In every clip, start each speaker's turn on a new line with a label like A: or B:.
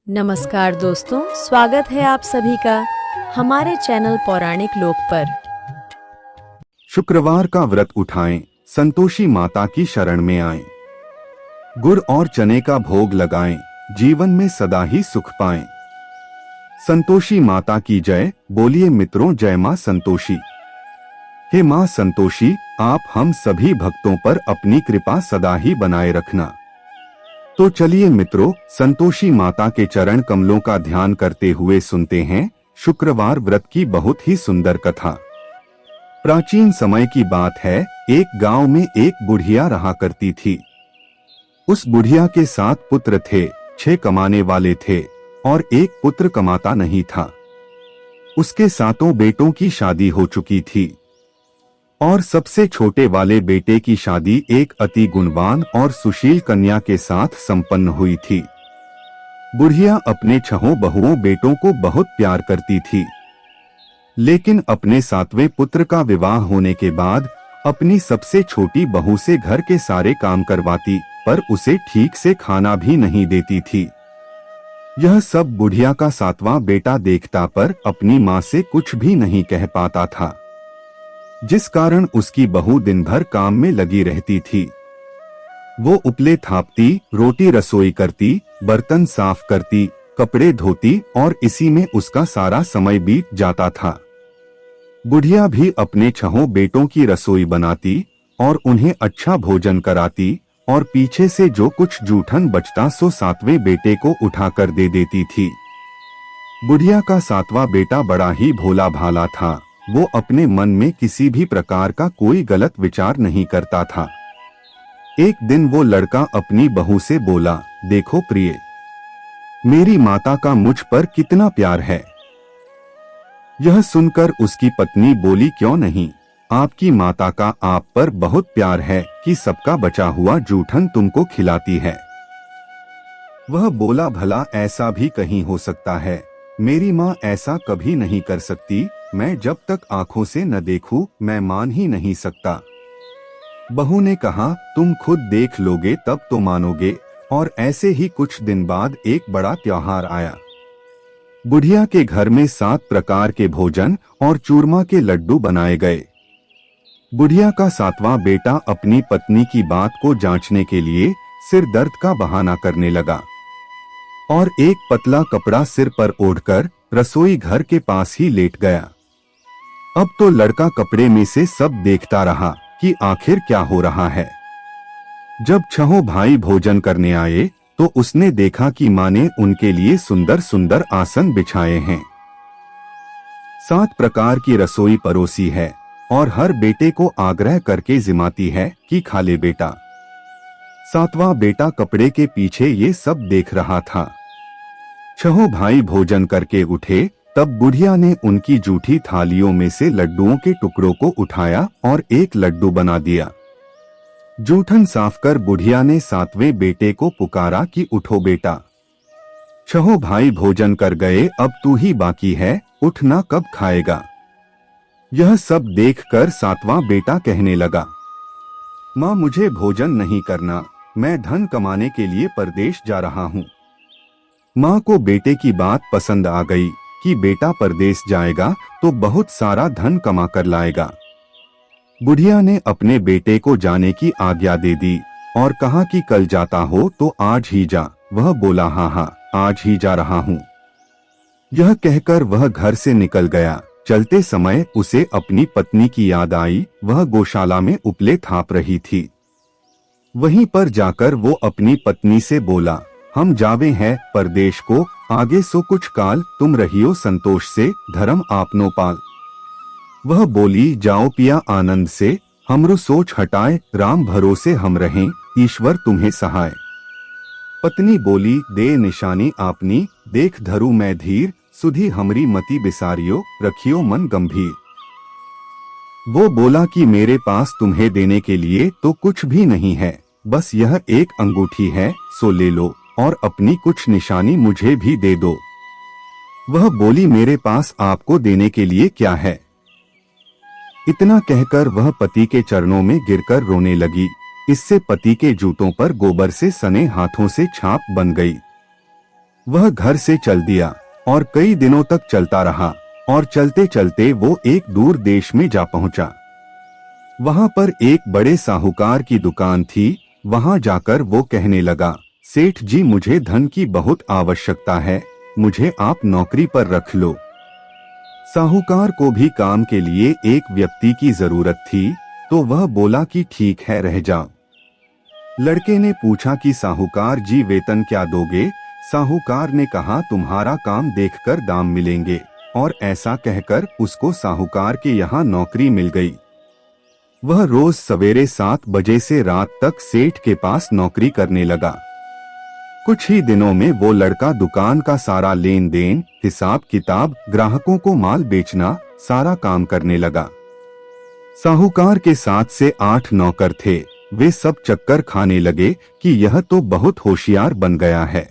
A: नमस्कार दोस्तों, स्वागत है आप सभी का हमारे चैनल पौराणिक लोक पर।
B: शुक्रवार का व्रत उठाएं, संतोषी माता की शरण में आएं। गुड़ और चने का भोग लगाएं, जीवन में सदा ही सुख पाएं। संतोषी माता की जय। बोलिए मित्रों, जय मां संतोषी। हे मां संतोषी, आप हम सभी भक्तों पर अपनी कृपा सदा ही बनाए रखना। तो चलिए मित्रों, संतोषी माता के चरण कमलों का ध्यान करते हुए सुनते हैं शुक्रवार व्रत की बहुत ही सुंदर कथा। प्राचीन समय की बात है, एक गांव में एक बुढ़िया रहा करती थी। उस बुढ़िया के 7 पुत्र थे, 6 कमाने वाले थे और एक पुत्र कमाता नहीं था। उसके 7 बेटों की शादी हो चुकी थी और सबसे छोटे वाले बेटे की शादी एक अति गुणवान और सुशील कन्या के साथ संपन्न हुई थी। बुढ़िया अपने 6 बहुओं बेटों को बहुत प्यार करती थी, लेकिन अपने 7वें पुत्र का विवाह होने के बाद अपनी सबसे छोटी बहू से घर के सारे काम करवाती, पर उसे ठीक से खाना भी नहीं देती थी। यह सब बुढ़िया का 7वां बेटा देखता पर अपनी मां से कुछ भी नहीं कह पाता था, जिस कारण उसकी बहू दिन भर काम में लगी रहती थी। वो उपले थापती, रोटी रसोई करती, बर्तन साफ करती, कपड़े धोती और इसी में उसका सारा समय बीत जाता था। बुढ़िया भी अपने 6 बेटों की रसोई बनाती और उन्हें अच्छा भोजन कराती और पीछे से जो कुछ जूठन बचता सो 7वें बेटे को उठाकर दे देती थी। बुढ़िया का 7वां बेटा बड़ा ही भोला भाला था। वो अपने मन में किसी भी प्रकार का कोई गलत विचार नहीं करता था। एक दिन वो लड़का अपनी बहू से बोला, देखो प्रिय, मेरी माता का मुझ पर कितना प्यार है। यह सुनकर उसकी पत्नी बोली, क्यों नहीं, आपकी माता का आप पर बहुत प्यार है कि सबका बचा हुआ जूठन तुमको खिलाती है। वह बोला, भला ऐसा भी कहीं हो सकता है? मेरी माँ ऐसा कभी नहीं कर सकती। मैं जब तक आंखों से न देखूं, मैं मान ही नहीं सकता। बहू ने कहा, तुम खुद देख लोगे तब तो मानोगे। और ऐसे ही कुछ दिन बाद एक बड़ा त्योहार आया। बुढ़िया के घर में 7 प्रकार के भोजन और चूरमा के लड्डू बनाए गए। बुढ़िया का 7वां बेटा अपनी पत्नी की बात को जांचने के लिए सिर दर्द का बहाना करने लगा और एक पतला कपड़ा सिर पर ओढ़कर रसोई घर के पास ही लेट गया। अब तो लड़का कपड़े में से सब देखता रहा कि आखिर क्या हो रहा है। जब 6 भाई भोजन करने आए तो उसने देखा कि मां ने उनके लिए सुंदर सुंदर आसन बिछाए हैं। 7 प्रकार की रसोई परोसी है और हर बेटे को आग्रह करके जिमाती है कि खा ले बेटा। 7वां बेटा कपड़े के पीछे ये सब देख रहा था। 6 भाई भोजन करके उठे, तब बुढ़िया ने उनकी जूठी थालियों में से लड्डुओं के टुकड़ों को उठाया और एक लड्डू बना दिया। जूठन साफ कर बुढ़िया ने 7वें बेटे को पुकारा कि उठो बेटा, 6 भाई भोजन कर गए, अब तू ही बाकी है, उठना कब खाएगा। यह सब देखकर 7वां बेटा कहने लगा, माँ मुझे भोजन नहीं करना, मैं धन कमाने के लिए परदेश जा रहा हूँ। माँ को बेटे की बात पसंद आ गई कि बेटा परदेश जाएगा तो बहुत सारा धन कमा कर लाएगा। बुढ़िया ने अपने बेटे को जाने की आज्ञा दे दी और कहा कि कल जाता हो तो आज ही जा। वह बोला, हाँ हाँ, आज ही जा रहा हूँ। यह कहकर वह घर से निकल गया। चलते समय उसे अपनी पत्नी की याद आई। वह गौशाला में उपले थाप रही थी। वहीं पर जाकर वो अपनी पत्नी से बोला, हम जावे हैं परदेश को, आगे सो कुछ काल तुम रहियो संतोष से, धर्म आपनो पाल। वह बोली, जाओ पिया आनंद से, हमरु सोच हटाए, राम भरोसे हम रहें, ईश्वर तुम्हें सहाय। पत्नी बोली, दे निशानी आपनी, देख धरू मैं धीर, सुधी हमरी मति बिसारियो, रखियो मन गंभीर। वो बोला कि मेरे पास तुम्हें देने के लिए तो कुछ भी नहीं है, बस यह एक अंगूठी है, सो ले लो और अपनी कुछ निशानी मुझे भी दे दो। वह बोली, मेरे पास आपको देने के लिए क्या है। इतना कहकर वह पति के चरणों में गिरकर रोने लगी। इससे पति के जूतों पर गोबर से सने हाथों से छाप बन गई। वह घर से चल दिया और कई दिनों तक चलता रहा और चलते चलते वो एक दूर देश में जा पहुंचा। वहां पर एक बड़े साहूकार की दुकान थी। वहां जाकर वो कहने लगा, सेठ जी मुझे धन की बहुत आवश्यकता है, मुझे आप नौकरी पर रख लो। साहूकार को भी काम के लिए एक व्यक्ति की जरूरत थी, तो वह बोला कि ठीक है रह जाओ। लड़के ने पूछा कि साहूकार जी वेतन क्या दोगे? साहूकार ने कहा तुम्हारा काम देखकर दाम मिलेंगे, और ऐसा कहकर उसको साहूकार के यहाँ नौकरी मिल गई। वह रोज सवेरे 7 बजे से रात तक सेठ के पास नौकरी करने लगा। कुछ ही दिनों में वो लड़का दुकान का सारा लेन देन, हिसाब किताब, ग्राहकों को माल बेचना, सारा काम करने लगा। साहूकार के 7 से 8 नौकर थे। वे सब चक्कर खाने लगे कि यह तो बहुत होशियार बन गया है।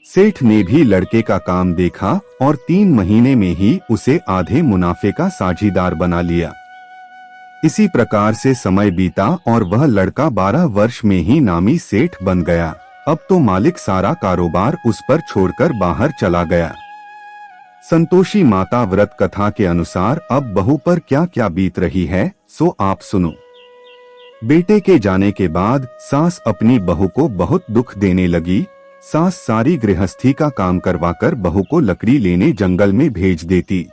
B: सेठ ने भी लड़के का काम देखा और 3 महीने में ही उसे आधे मुनाफे का साझीदार बना लिया। इसी प्रकार से समय बीता और वह लड़का 12 वर्ष में ही नामी सेठ बन गया। अब तो मालिक सारा कारोबार उस पर छोड़कर बाहर चला गया। संतोषी माता व्रत कथा के अनुसार अब बहू पर क्या क्या बीत रही है, सो आप सुनो। बेटे के जाने के बाद सास अपनी बहू को बहुत दुख देने लगी। सास सारी गृहस्थी का काम करवाकर बहू को लकड़ी लेने जंगल में भेज देती।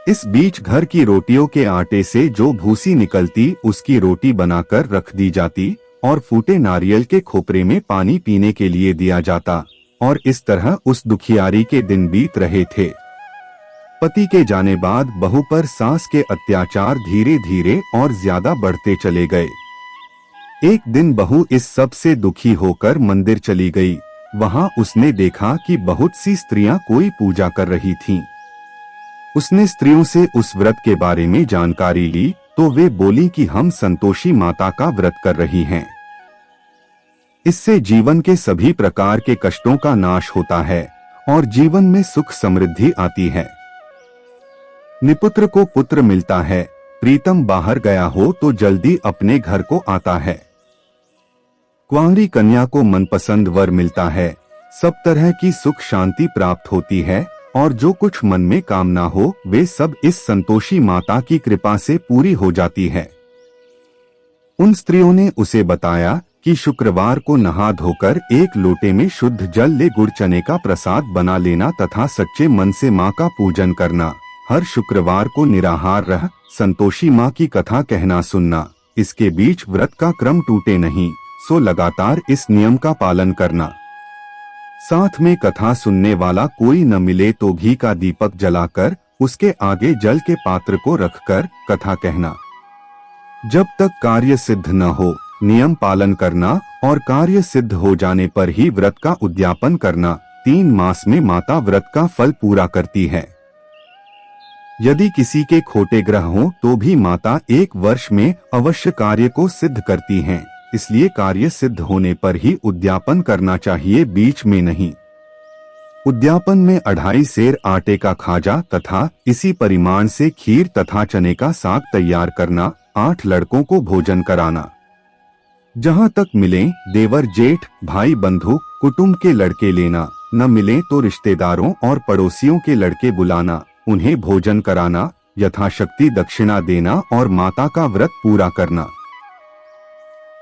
B: इस बीच घर की रोटियों के आटे से जो भूसी निकलती उसकी रोटी बनाकर रख दी जाती और फूटे नारियल के खोपरे में पानी पीने के लिए दिया जाता, और इस तरह उस दुखियारी के दिन बीत रहे थे। पति के जाने बाद बहू पर सास के अत्याचार धीरे धीरे और ज्यादा बढ़ते चले गए। एक दिन बहू इस सब से दुखी होकर मंदिर चली गई। वहां उसने देखा कि बहुत सी स्त्रियां कोई पूजा कर रही थीं। उसने स्त्रियों से उस व्रत के बारे में जानकारी ली तो वे बोली कि हम संतोषी माता का व्रत कर रही हैं। इससे जीवन के सभी प्रकार के कष्टों का नाश होता है और जीवन में सुख समृद्धि आती है। निपुत्र को पुत्र मिलता है, प्रीतम बाहर गया हो तो जल्दी अपने घर को आता है। कुंवारी कन्या को मनपसंद वर मिलता है, सब तरह की सुख शांति प्राप्त होती है और जो कुछ मन में कामना हो वे सब इस संतोषी माता की कृपा से पूरी हो जाती है। उन स्त्रियों ने उसे बताया कि शुक्रवार को नहा धोकर एक लोटे में शुद्ध जल ले गुड़ चने का प्रसाद बना लेना तथा सच्चे मन से माँ का पूजन करना। हर शुक्रवार को निराहार रह संतोषी माँ की कथा कहना सुनना। इसके बीच व्रत का क्रम टूटे नहीं, सो लगातार इस नियम का पालन करना। साथ में कथा सुनने वाला कोई न मिले तो घी का दीपक जलाकर उसके आगे जल के पात्र को रखकर कथा कहना। जब तक कार्य सिद्ध न हो नियम पालन करना और कार्य सिद्ध हो जाने पर ही व्रत का उद्यापन करना। 3 मास में माता व्रत का फल पूरा करती है। यदि किसी के खोटे ग्रह हों तो भी माता 1 वर्ष में अवश्य कार्य को सिद्ध करती हैं। इसलिए कार्य सिद्ध होने पर ही उद्यापन करना चाहिए, बीच में नहीं। उद्यापन में 2.5 सेर आटे का खाजा तथा इसी परिमाण से खीर तथा चने का साग तैयार करना। 8 लड़कों को भोजन कराना। जहाँ तक मिले देवर जेठ भाई बंधु कुटुंब के लड़के लेना, न मिले तो रिश्तेदारों और पड़ोसियों के लड़के बुलाना, उन्हें भोजन कराना, यथाशक्ति दक्षिणा देना और माता का व्रत पूरा करना।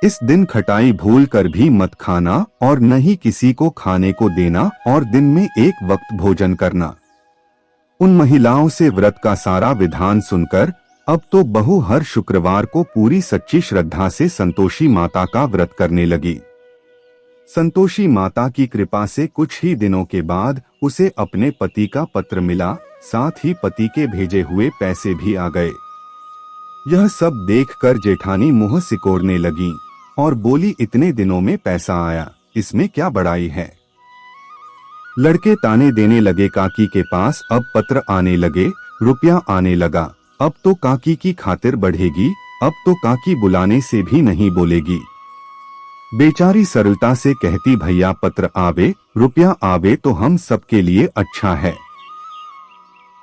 B: इस दिन खटाई भूल कर भी मत खाना और न ही किसी को खाने को देना और दिन में 1 वक्त भोजन करना। उन महिलाओं से व्रत का सारा विधान सुनकर अब तो बहू हर शुक्रवार को पूरी सच्ची श्रद्धा से संतोषी माता का व्रत करने लगी। संतोषी माता की कृपा से कुछ ही दिनों के बाद उसे अपने पति का पत्र मिला, साथ ही पति के भेजे हुए पैसे भी आ गए। यह सब देखकर जेठानी मुंह सिकोड़ने लगी और बोली, इतने दिनों में पैसा आया, इसमें क्या बड़ाई है। लड़के ताने देने लगे, काकी के पास अब पत्र आने लगे, रुपया आने लगा, अब तो काकी की खातिर बढ़ेगी, अब तो काकी बुलाने से भी नहीं बोलेगी। बेचारी सरलता से कहती, भैया पत्र आवे रुपया आवे तो हम सबके लिए अच्छा है।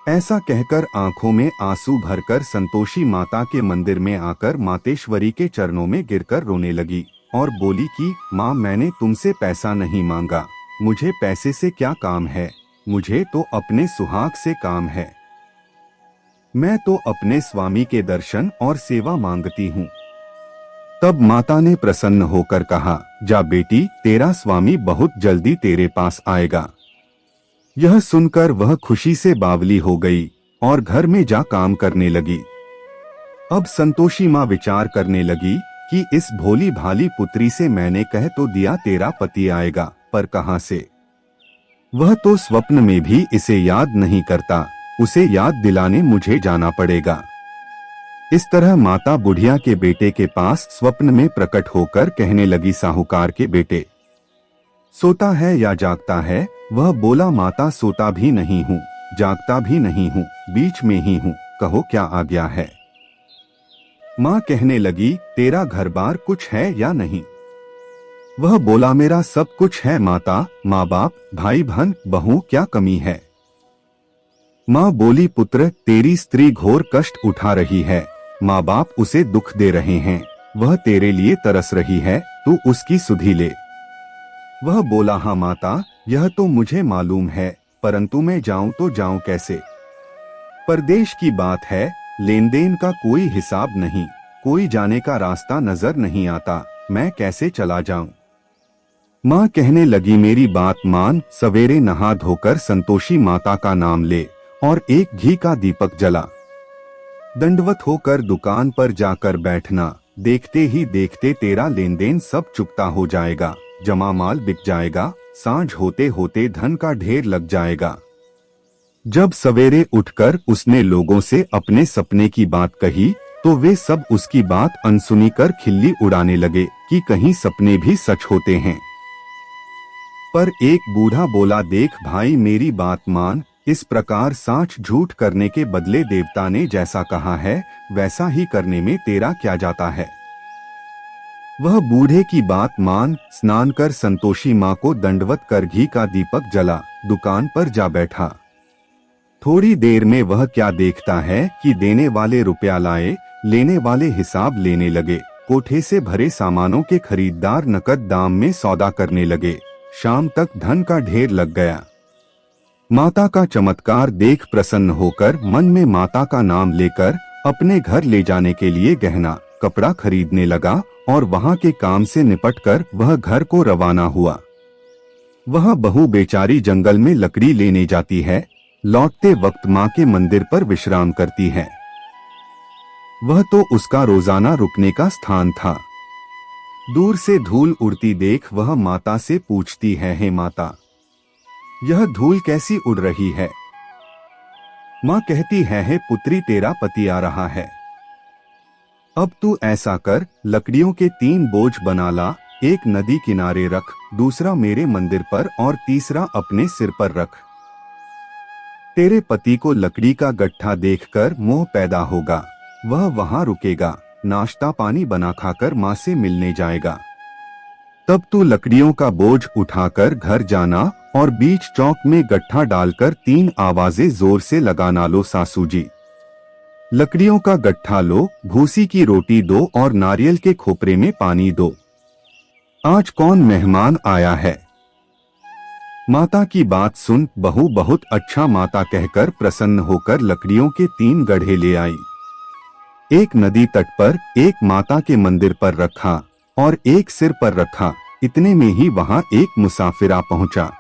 B: ऐसा कहकर आंखों में आंसू भरकर संतोषी माता के मंदिर में आकर मातेश्वरी के चरणों में गिरकर रोने लगी और बोली कि माँ मैंने तुमसे पैसा नहीं मांगा, मुझे पैसे से क्या काम है, मुझे तो अपने सुहाग से काम है। मैं तो अपने स्वामी के दर्शन और सेवा मांगती हूँ। तब माता ने प्रसन्न होकर कहा, जा बेटी, तेरा स्वामी बहुत जल्दी तेरे पास आएगा। यह सुनकर वह खुशी से बावली हो गई और घर में जा काम करने लगी। अब संतोषी माँ विचार करने लगी कि इस भोली भाली पुत्री से मैंने कह तो दिया तेरा पति आएगा, पर कहां से? वह तो स्वप्न में भी इसे याद नहीं करता, उसे याद दिलाने मुझे जाना पड़ेगा। इस तरह माता बुढ़िया के बेटे के पास स्वप्न में प्रकट होकर कहने लगी, साहूकार के बेटे, सोता है या जागता है? वह बोला, माता सोता भी नहीं हूँ, जागता भी नहीं हूँ, बीच में ही हूँ, कहो क्या आ गया है? माँ कहने लगी, तेरा घर बार कुछ है या नहीं? वह बोला, मेरा सब कुछ है माता, माँ बाप, भाई बहन, बहू, क्या कमी है? माँ बोली, पुत्र, तेरी स्त्री घोर कष्ट उठा रही है, माँ बाप उसे दुख दे रहे हैं, वह तेरे लिए तरस रही है, तू उसकी सुधि ले। वह बोला, हाँ माता, यह तो मुझे मालूम है, परंतु मैं जाऊं तो जाऊं कैसे? परदेश की बात है, लेन देन का कोई हिसाब नहीं, कोई जाने का रास्ता नजर नहीं आता, मैं कैसे चला जाऊं? माँ कहने लगी, मेरी बात मान, सवेरे नहा धोकर संतोषी माता का नाम ले और एक घी का दीपक जला। दंडवत होकर दुकान पर जाकर बैठना, देखते ही देखते तेरा लेन देन सब चुकता हो जाएगा, जमा माल बिक जाएगा, सांझ होते होते धन का ढेर लग जाएगा। जब सवेरे उठकर उसने लोगों से अपने सपने की बात कही तो वे सब उसकी बात अनसुनी कर खिल्ली उड़ाने लगे कि कहीं सपने भी सच होते हैं। पर एक बूढ़ा बोला, देख भाई, मेरी बात मान, इस प्रकार साँच झूठ करने के बदले देवता ने जैसा कहा है वैसा ही करने में तेरा क्या जाता है? वह बूढ़े की बात मान स्नान कर संतोषी माँ को दंडवत कर घी का दीपक जला दुकान पर जा बैठा। थोड़ी देर में वह क्या देखता है कि देने वाले रुपया लाए, लेने वाले हिसाब लेने लगे, कोठे से भरे सामानों के खरीदार नकद दाम में सौदा करने लगे, शाम तक धन का ढेर लग गया। माता का चमत्कार देख प्रसन्न होकर मन में माता का नाम लेकर अपने घर ले जाने के लिए गहना कपड़ा खरीदने लगा और वहां के काम से निपटकर वह घर को रवाना हुआ। वह बहू बेचारी जंगल में लकड़ी लेने जाती है, लौटते वक्त माँ के मंदिर पर विश्राम करती है। वह तो उसका रोजाना रुकने का स्थान था। दूर से धूल उड़ती देख वह माता से पूछती है, हे माता, यह धूल कैसी उड़ रही है? माँ कहती है, हे पुत्री, तेरा पति आ रहा है। अब तू ऐसा कर, लकड़ियों के 3 बोझ बना ला, एक नदी किनारे रख, दूसरा मेरे मंदिर पर और तीसरा अपने सिर पर रख। तेरे पति को लकड़ी का गट्ठा देखकर मोह पैदा होगा, वह वहां रुकेगा, नाश्ता पानी बना खाकर माँ से मिलने जाएगा। तब तू लकड़ियों का बोझ उठाकर घर जाना और बीच चौक में गट्ठा डालकर 3 आवाजें जोर से लगाना, लो सासू जी। लकड़ियों का गट्ठा लो, भूसी की रोटी दो और नारियल के खोपरे में पानी दो। आज कौन मेहमान आया है? माता की बात सुन बहू बहुत अच्छा माता कहकर प्रसन्न होकर लकड़ियों के 3 गड्ढे ले आई। एक नदी तट पर, एक माता के मंदिर पर रखा और एक सिर पर रखा। इतने में ही वहां एक मुसाफिर आ पहुंचा।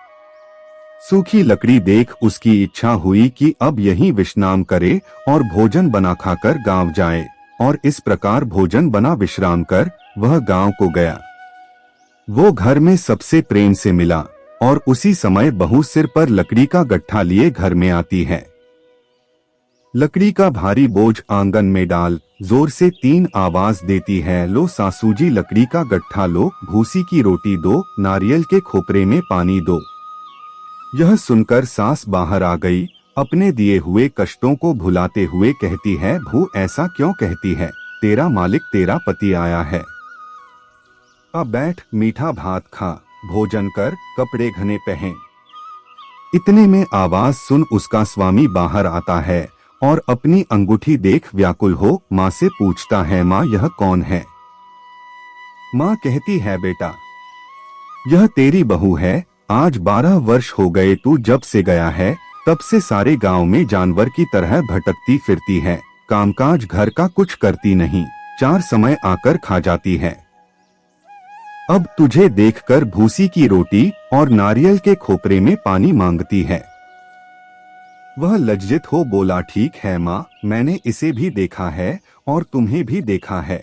B: सूखी लकड़ी देख उसकी इच्छा हुई कि अब यहीं विश्राम करे और भोजन बना खाकर गांव जाए, और इस प्रकार भोजन बना विश्राम कर वह गांव को गया। वो घर में सबसे प्रेम से मिला और उसी समय बहू सिर पर लकड़ी का गट्ठा लिए घर में आती है। लकड़ी का भारी बोझ आंगन में डाल, जोर से 3 आवाज देती है, लो सासू जी लकड़ी का गट्ठा लो, भूसी की रोटी दो, नारियल के खोपरे में पानी दो। यह सुनकर सास बाहर आ गई, अपने दिए हुए कष्टों को भुलाते हुए कहती है, भू ऐसा क्यों कहती है? तेरा मालिक तेरा पति आया है। अब बैठ, मीठा भात खा, भोजन कर, कपड़े घने पहन। इतने में आवाज सुन उसका स्वामी बाहर आता है और अपनी अंगूठी देख व्याकुल हो माँ से पूछता है, माँ यह कौन है? माँ कहती है, बेटा यह तेरी बहू है, आज 12 वर्ष हो गए तू जब से गया है, तब से सारे गांव में जानवर की तरह भटकती फिरती है, कामकाज घर का कुछ करती नहीं, 4 समय आकर खा जाती है। अब तुझे देखकर भूसी की रोटी और नारियल के खोपरे में पानी मांगती है। वह लज्जित हो बोला, ठीक है माँ, मैंने इसे भी देखा है और तुम्हें भी देखा है।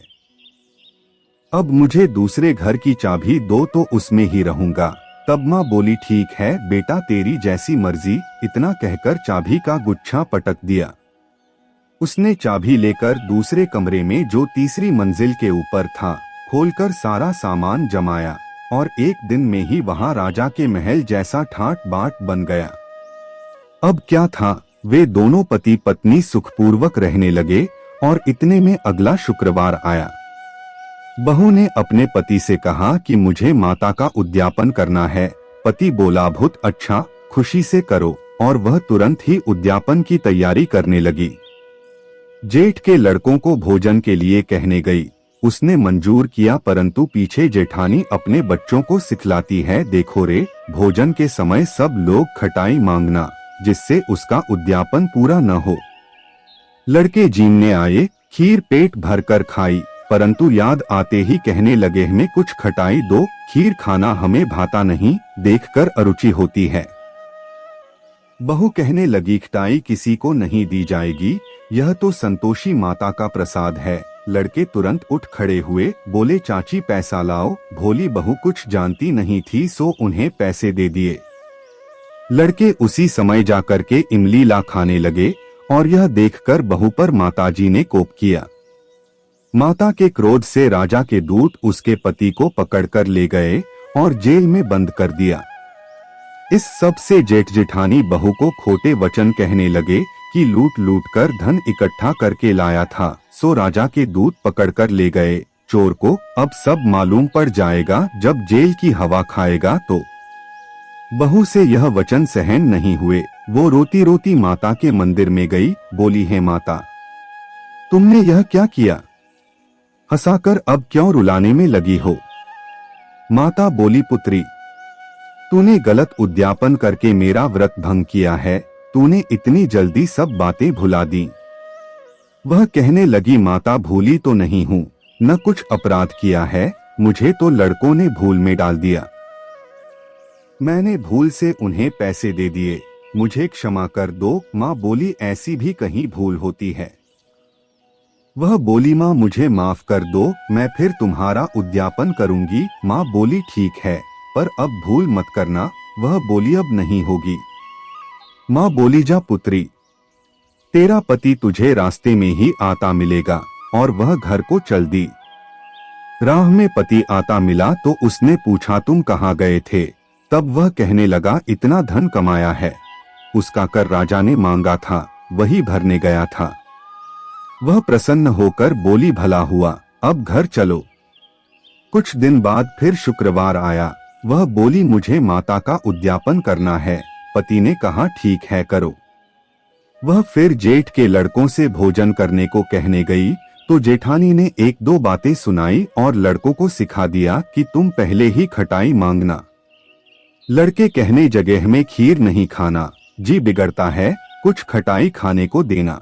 B: अब मुझे दूसरे घर की चाबी दो तो उसमें ही रहूंगा। तब माँ बोली, ठीक है बेटा, तेरी जैसी मर्जी। इतना कहकर चाबी का गुच्छा पटक दिया। उसने चाबी लेकर दूसरे कमरे में जो तीसरी मंजिल के ऊपर था, खोलकर सारा सामान जमाया और एक दिन में ही वहां राजा के महल जैसा ठाट बाट बन गया। अब क्या था, वे दोनों पति पत्नी सुखपूर्वक रहने लगे और इतने में अगला शुक्रवार आया। बहू ने अपने पति से कहा कि मुझे माता का उद्यापन करना है। पति बोला, बहुत अच्छा, खुशी से करो, और वह तुरंत ही उद्यापन की तैयारी करने लगी। जेठ के लड़कों को भोजन के लिए कहने गई। उसने मंजूर किया, परंतु पीछे जेठानी अपने बच्चों को सिखलाती है, देखो रे, भोजन के समय सब लोग खटाई मांगना, जिससे उसका उद्यापन पूरा न हो। लड़के जीमने आए, खीर पेट भरकर खाई, परंतु याद आते ही कहने लगे, हमें कुछ खटाई दो, खीर खाना हमें भाता नहीं, देखकर अरुचि होती है। बहू कहने लगी, खटाई किसी को नहीं दी जाएगी, यह तो संतोषी माता का प्रसाद है। लड़के तुरंत उठ खड़े हुए, बोले, चाची पैसा लाओ। भोली बहू कुछ जानती नहीं थी, सो उन्हें पैसे दे दिए। लड़के उसी समय जाकर के इमली ला खाने लगे और यह देखकर बहू पर माताजी ने कोप किया। माता के क्रोध से राजा के दूत उसके पति को पकड़कर ले गए और जेल में बंद कर दिया। इस सब से जेठ जेठानी बहू को खोटे वचन कहने लगे कि लूट लूट कर धन इकट्ठा करके लाया था, सो राजा के दूत पकड़कर ले गए चोर को। अब सब मालूम पड़ जाएगा, जब जेल की हवा खाएगा तो। बहू से यह वचन सहन नहीं हुए। वो रोती रोती माता के मंदिर में गई, बोली, है माता, तुमने यह क्या किया? हंसाकर अब क्यों रुलाने में लगी हो? माता बोली, पुत्री, तूने गलत उद्यापन करके मेरा व्रत भंग किया है, तूने इतनी जल्दी सब बातें भुला दी। वह कहने लगी, माता, भूली तो नहीं हूँ, न कुछ अपराध किया है, मुझे तो लड़कों ने भूल में डाल दिया। मैंने भूल से उन्हें पैसे दे दिए, मुझे क्षमा कर दो। माँ बोली, ऐसी भी कहीं भूल होती है। वह बोली, माँ मुझे माफ कर दो, मैं फिर तुम्हारा उद्यापन करूंगी। माँ बोली, ठीक है, पर अब भूल मत करना। वह बोली, अब नहीं होगी। माँ बोली, जा पुत्री, तेरा पति तुझे रास्ते में ही आता मिलेगा। और वह घर को चल दी। राह में पति आता मिला तो उसने पूछा, तुम कहाँ गए थे? तब वह कहने लगा, इतना धन कमाया है, उसका कर राजा ने मांगा था, वही भरने गया था। वह प्रसन्न होकर बोली, भला हुआ, अब घर चलो। कुछ दिन बाद फिर शुक्रवार आया। वह बोली, मुझे माता का उद्यापन करना है। पति ने कहा, ठीक है, करो। वह फिर जेठ के लड़कों से भोजन करने को कहने गई तो जेठानी ने एक दो बातें सुनाई और लड़कों को सिखा दिया कि तुम पहले ही खटाई मांगना। लड़के कहने, जगह में खीर नहीं खाना, जी बिगड़ता है, कुछ खटाई खाने को देना।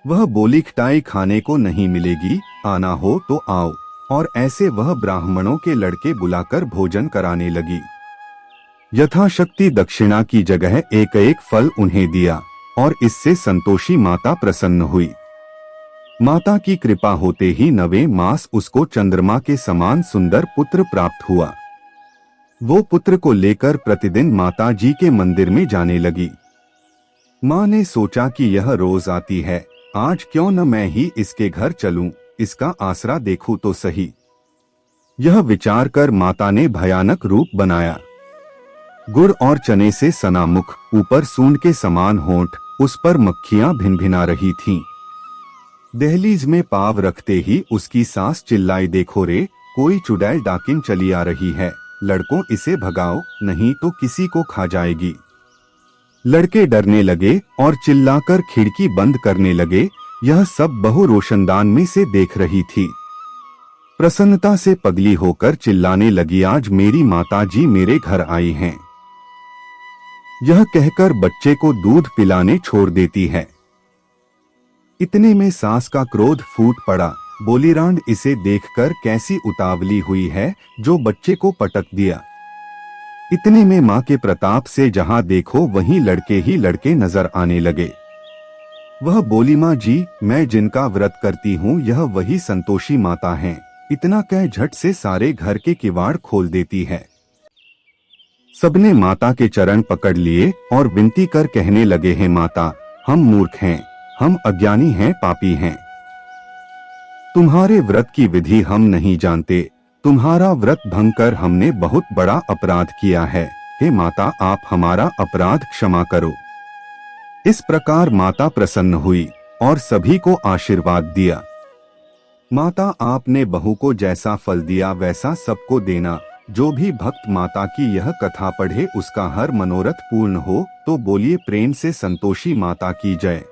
B: वह बोली, खटाई खाने को नहीं मिलेगी, आना हो तो आओ। और ऐसे वह ब्राह्मणों के लड़के बुलाकर भोजन कराने लगी। यथाशक्ति दक्षिणा की जगह एक एक फल उन्हें दिया और इससे संतोषी माता प्रसन्न हुई। माता की कृपा होते ही 9वें मास उसको चंद्रमा के समान सुंदर पुत्र प्राप्त हुआ। वो पुत्र को लेकर प्रतिदिन माता जी के मंदिर में जाने लगी। माँ ने सोचा कि यह रोज आती है, आज क्यों न मैं ही इसके घर चलूं, इसका आसरा देखूं तो सही। यह विचार कर माता ने भयानक रूप बनाया। गुड़ और चने से सना मुख, ऊपर सूंड के समान होंठ, उस पर मक्खियां भिनभिना रही थीं। दहलीज में पाव रखते ही उसकी सास चिल्लाई, देखो रे, कोई चुड़ैल डाकिन चली आ रही है, लड़कों इसे भगाओ, नहीं तो किसी को खा जाएगी। लड़के डरने लगे और चिल्लाकर खिड़की बंद करने लगे। यह सब बहू रोशनदान में से देख रही थी। प्रसन्नता से पगली होकर चिल्लाने लगी, आज मेरी माता जी मेरे घर आई हैं। यह कहकर बच्चे को दूध पिलाने छोड़ देती है। इतने में सास का क्रोध फूट पड़ा, बोली, रांड इसे देखकर कैसी उतावली हुई है जो बच्चे को पटक दिया। इतने में मां के प्रताप से जहां देखो वहीं लड़के ही लड़के नजर आने लगे। वह बोली, मां जी मैं जिनका व्रत करती हूँ यह वही संतोषी माता हैं। इतना कह झट से सारे घर के किवाड़ खोल देती है। सबने माता के चरण पकड़ लिए और विनती कर कहने लगे हैं, माता हम मूर्ख हैं, हम अज्ञानी हैं, पापी हैं। तुम्हारे व्रत की विधि हम नहीं जानते, तुम्हारा व्रत भंग कर हमने बहुत बड़ा अपराध किया है। हे माता आप हमारा अपराध क्षमा करो। इस प्रकार माता प्रसन्न हुई और सभी को आशीर्वाद दिया। माता आपने बहू को जैसा फल दिया वैसा सबको देना। जो भी भक्त माता की यह कथा पढ़े उसका हर मनोरथ पूर्ण हो। तो बोलिए प्रेम से संतोषी माता की जय।